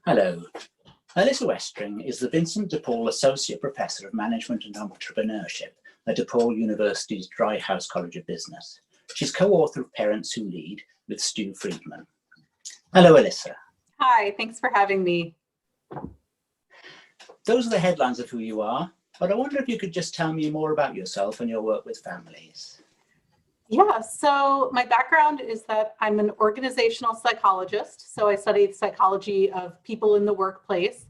Hello. Alyssa Westring is the Vincent de Paul Associate Professor of Management and Entrepreneurship at DePaul University's Dry House College of Business. She's co-author of Parents Who Lead with Stu Friedman. Hello, Alyssa. Hi, thanks for having me. Those are the headlines of who you are, but I wonder if you could just tell me more about yourself and your work with families. Yeah, so my background is that I'm an organizational psychologist. So I studied psychology of people in the workplace.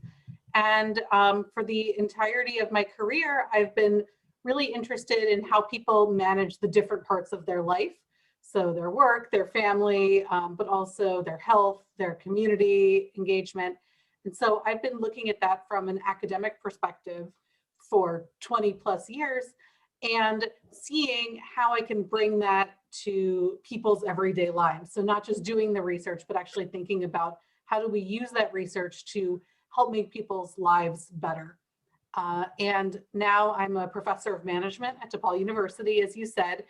And for the entirety of my career, I've been really interested in how people manage the different parts of their life. So their work, their family, but also their health, their community engagement. And so I've been looking at that from an academic perspective for 20 plus years and seeing how I can bring that to people's everyday lives. So not just doing the research, but actually thinking about how do we use that research to help make people's lives better. And now I'm a professor of management at DePaul University, as you said.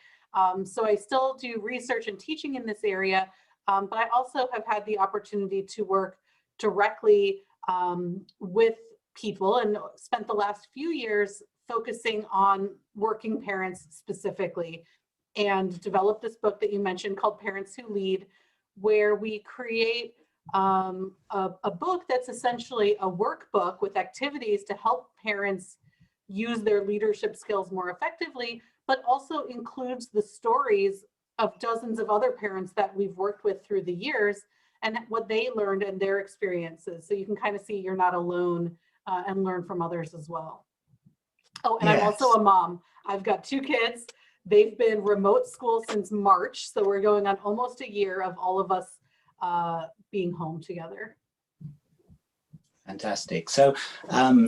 So I still do research and teaching in this area, but I also have had the opportunity to work directly with people and spent the last few years focusing on working parents specifically, and developed this book that you mentioned called Parents Who Lead, where we create a book that's essentially a workbook with activities to help parents use their leadership skills more effectively, but also includes the stories of dozens of other parents that we've worked with through the years and what they learned and their experiences. So you can kind of see you're not alone and learn from others as well. Oh, and yes. I'm also a mom. I've got 2 kids. They've been remote school since March. So we're going on almost a year of all of us being home together. Fantastic. So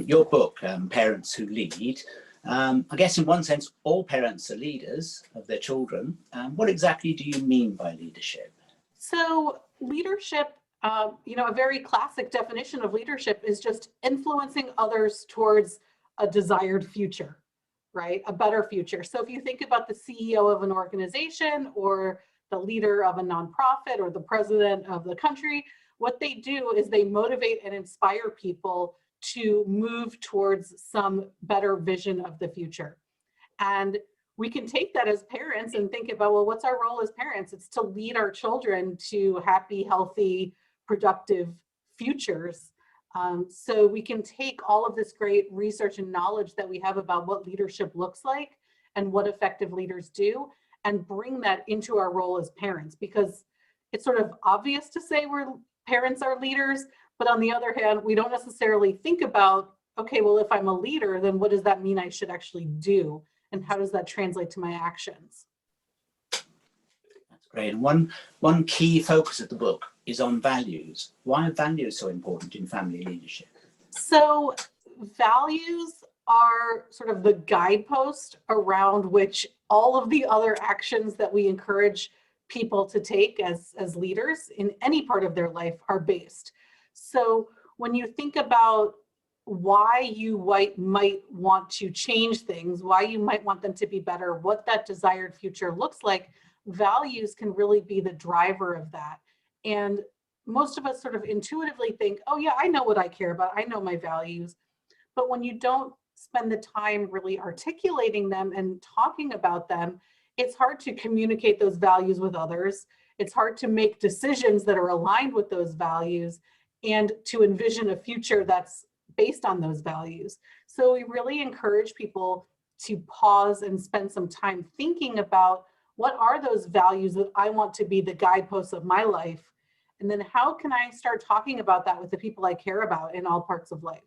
your book, Parents Who Lead, I guess in one sense, all parents are leaders of their children. What exactly do you mean by leadership? So leadership, a very classic definition of leadership is just influencing others towards a desired future, right? A better future. So if you think about the CEO of an organization or the leader of a nonprofit or the president of the country, what they do is they motivate and inspire people to move towards some better vision of the future. And we can take that as parents and think about, well, what's our role as parents? It's to lead our children to happy, healthy, productive futures. So we can take all of this great research and knowledge that we have about what leadership looks like and what effective leaders do and bring that into our role as parents, because it's sort of obvious to say parents are leaders, but on the other hand, we don't necessarily think about, okay, well, if I'm a leader, then what does that mean I should actually do? And how does that translate to my actions? That's great. And one key focus of the book is on values. Why are values so important in family leadership? So values are sort of the guidepost around which all of the other actions that we encourage people to take as leaders in any part of their life are based. So when you think about why you might want to change things, why you might want them to be better, what that desired future looks like, values can really be the driver of that. And most of us sort of intuitively think, oh yeah, I know what I care about, I know my values. But when you don't spend the time really articulating them and talking about them, it's hard to communicate those values with others. It's hard to make decisions that are aligned with those values and to envision a future that's based on those values. So we really encourage people to pause and spend some time thinking about what are those values that I want to be the guideposts of my life? And then how can I start talking about that with the people I care about in all parts of life?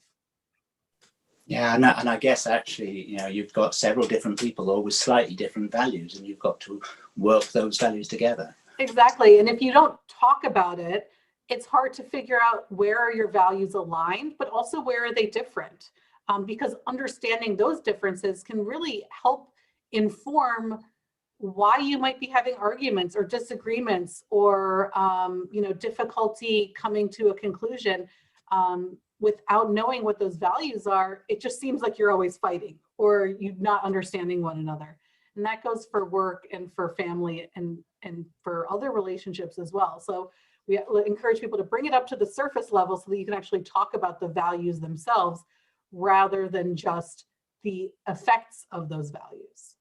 Yeah, and I guess actually, you've got several different people, all with slightly different values, and you've got to work those values together. Exactly. And if you don't talk about it, it's hard to figure out where are your values aligned, but also where are they different? Because understanding those differences can really help inform why you might be having arguments or disagreements or difficulty coming to a conclusion. Without knowing what those values are, it just seems like you're always fighting or you're not understanding one another. And that goes for work and for family and for other relationships as well. So We encourage people to bring it up to the surface level so that you can actually talk about the values themselves rather than just the effects of those values.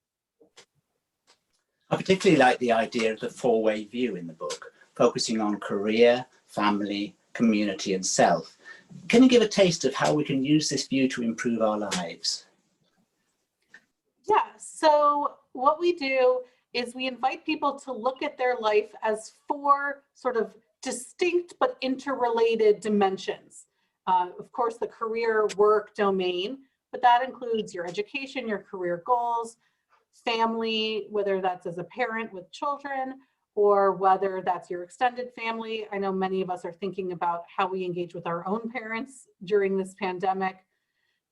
I particularly like the idea of the four-way view in the book, focusing on career, family, community, and self. Can you give a taste of how we can use this view to improve our lives? Yeah, so what we do is we invite people to look at their life as four sort of distinct but interrelated dimensions. Of course, the career work domain, but that includes your education, your career goals, family, whether that's as a parent with children, or whether that's your extended family. I know many of us are thinking about how we engage with our own parents during this pandemic.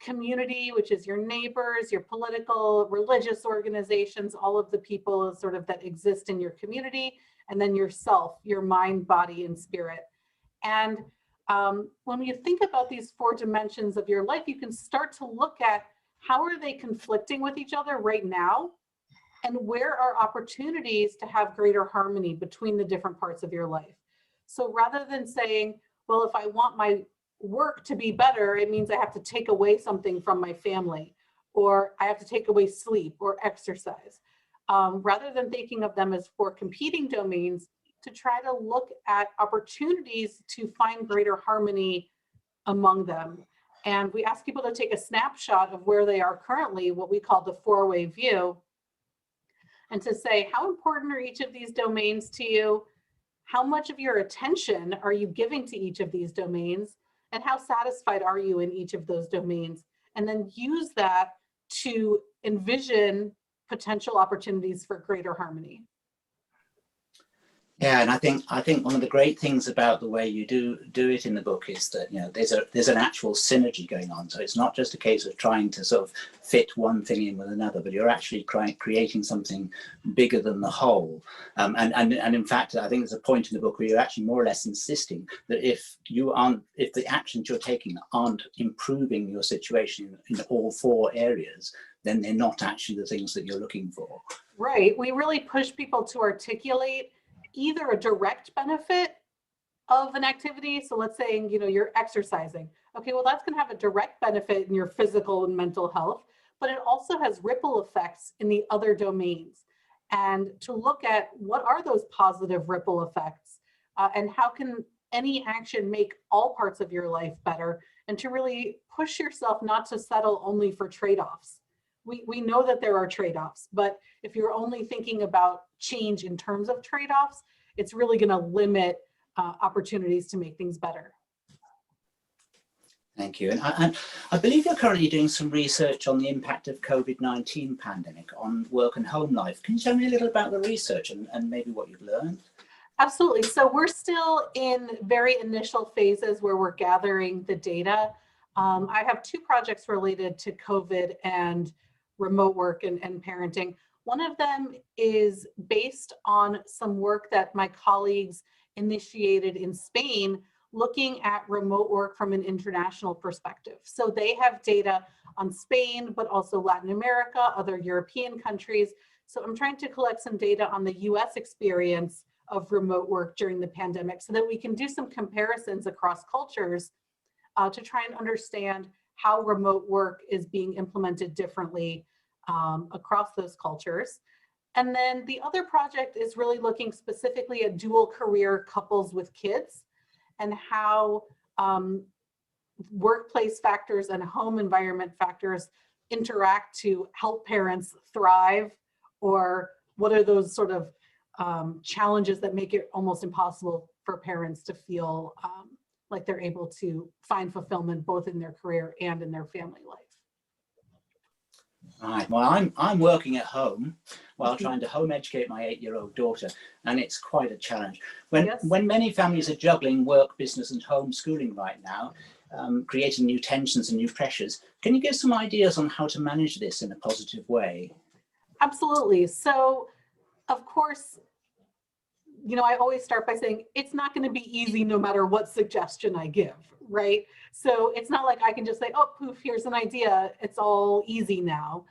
Community, which is your neighbors, your political, religious organizations, all of the people sort of that exist in your community, and then yourself, your mind, body, and spirit. And when you think about these four dimensions of your life, you can start to look at how are they conflicting with each other right now, and where are opportunities to have greater harmony between the different parts of your life. So rather than saying, well, if I want my work to be better, it means I have to take away something from my family, or I have to take away sleep or exercise. Rather than thinking of them as four competing domains, to try to look at opportunities to find greater harmony among them. And we ask people to take a snapshot of where they are currently, what we call the four-way view, and to say, how important are each of these domains to you? How much of your attention are you giving to each of these domains? And how satisfied are you in each of those domains? And then use that to envision potential opportunities for greater harmony. Yeah, and I think one of the great things about the way you do it in the book is that, you know, there's an actual synergy going on. So it's not just a case of trying to sort of fit one thing in with another, but you're actually creating something bigger than the whole. And in fact, I think there's a point in the book where you're actually more or less insisting that if the actions you're taking aren't improving your situation in all four areas, then they're not actually the things that you're looking for. Right. We really push people to articulate either a direct benefit of an activity. So let's say, you know, you're exercising. Okay, well, that's going to have a direct benefit in your physical and mental health, but it also has ripple effects in the other domains. And to look at what are those positive ripple effects and how can any action make all parts of your life better, and to really push yourself not to settle only for trade-offs. We know that there are trade-offs, but if you're only thinking about change in terms of trade-offs, it's really going to limit opportunities to make things better. Thank you. And I believe you're currently doing some research on the impact of COVID-19 pandemic on work and home life. Can you tell me a little about the research and maybe what you've learned? Absolutely. So we're still in very initial phases where we're gathering the data. I have two projects related to COVID and remote work and parenting. One of them is based on some work that my colleagues initiated in Spain, looking at remote work from an international perspective. So they have data on Spain, but also Latin America, other European countries. So I'm trying to collect some data on the US experience of remote work during the pandemic so that we can do some comparisons across cultures to try and understand how remote work is being implemented differently across those cultures. And then the other project is really looking specifically at dual career couples with kids and how workplace factors and home environment factors interact to help parents thrive, or what are those sort of challenges that make it almost impossible for parents to feel like they're able to find fulfillment both in their career and in their family life. Right. Well, I'm working at home while trying to home educate my 8-year-old daughter, and it's quite a challenge. When many families are juggling work, business, and homeschooling right now, creating new tensions and new pressures, can you give some ideas on how to manage this in a positive way? Absolutely. So, of course, you know, I always start by saying it's not going to be easy no matter what suggestion I give, right? So it's not like I can just say, oh, poof, here's an idea. It's all easy now.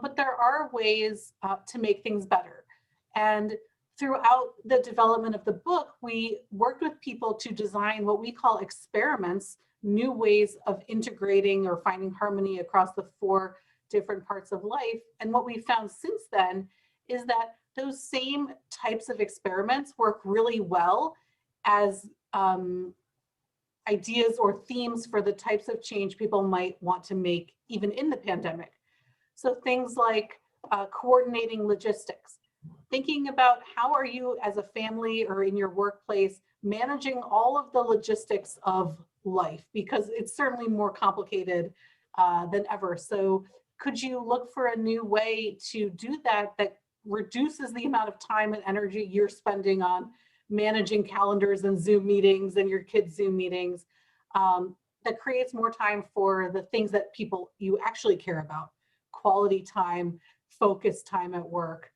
But there are ways to make things better. And throughout the development of the book, we worked with people to design what we call experiments, new ways of integrating or finding harmony across the 4 different parts of life. And what we found since then is that those same types of experiments work really well as ideas or themes for the types of change people might want to make even in the pandemic. So things like coordinating logistics, thinking about how are you as a family or in your workplace managing all of the logistics of life, because it's certainly more complicated than ever. So could you look for a new way to do that that reduces the amount of time and energy you're spending on managing calendars and Zoom meetings and your kids' Zoom meetings, that creates more time for the things that you actually care about, quality time, focus time at work.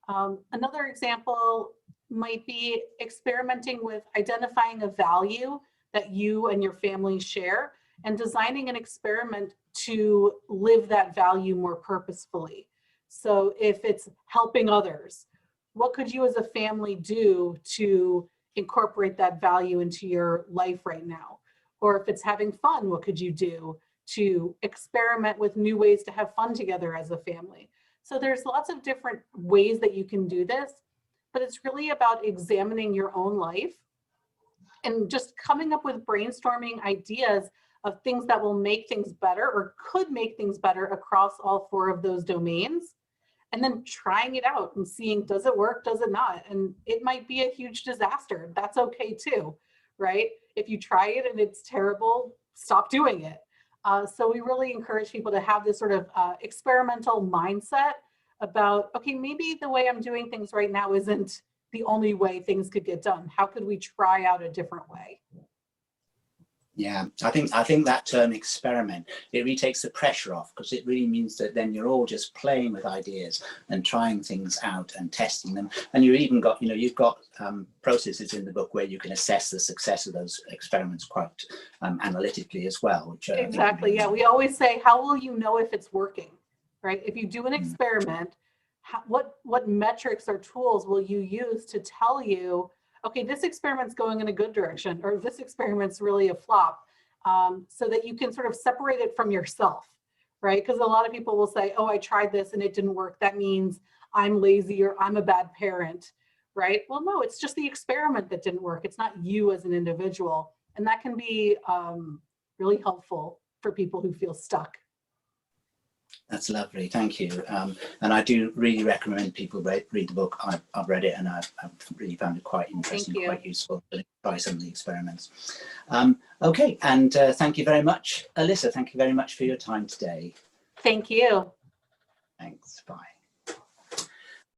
Another example might be experimenting with identifying a value that you and your family share and designing an experiment to live that value more purposefully. So if it's helping others, what could you as a family do to incorporate that value into your life right now? Or if it's having fun, what could you do to experiment with new ways to have fun together as a family? So there's lots of different ways that you can do this, but it's really about examining your own life and just coming up with brainstorming ideas of things that will make things better or could make things better across all 4 of those domains, and then trying it out and seeing, does it work, does it not? And it might be a huge disaster. That's okay too, right? If you try it and it's terrible, stop doing it. So we really encourage people to have this sort of experimental mindset about, okay, maybe the way I'm doing things right now isn't the only way things could get done. How could we try out a different way? Yeah, I think that term experiment, it really takes the pressure off, because it really means that then you're all just playing with ideas and trying things out and testing them. And you've even got, you've got processes in the book where you can assess the success of those experiments quite analytically as well. Which, exactly, yeah. We always say, how will you know if it's working, right? If you do an experiment, what metrics or tools will you use to tell you, okay, this experiment's going in a good direction, or this experiment's really a flop, so that you can sort of separate it from yourself, right? Because a lot of people will say, oh, I tried this and it didn't work. That means I'm lazy or I'm a bad parent, right? Well, no, it's just the experiment that didn't work. It's not you as an individual. And that can be really helpful for people who feel stuck. That's lovely, thank you. And I do really recommend people read the book. I've read it and I've really found it quite interesting, quite useful to try some of the experiments. Okay, and thank you very much, Alyssa. Thank you very much for your time today. Thank you. Thanks, bye.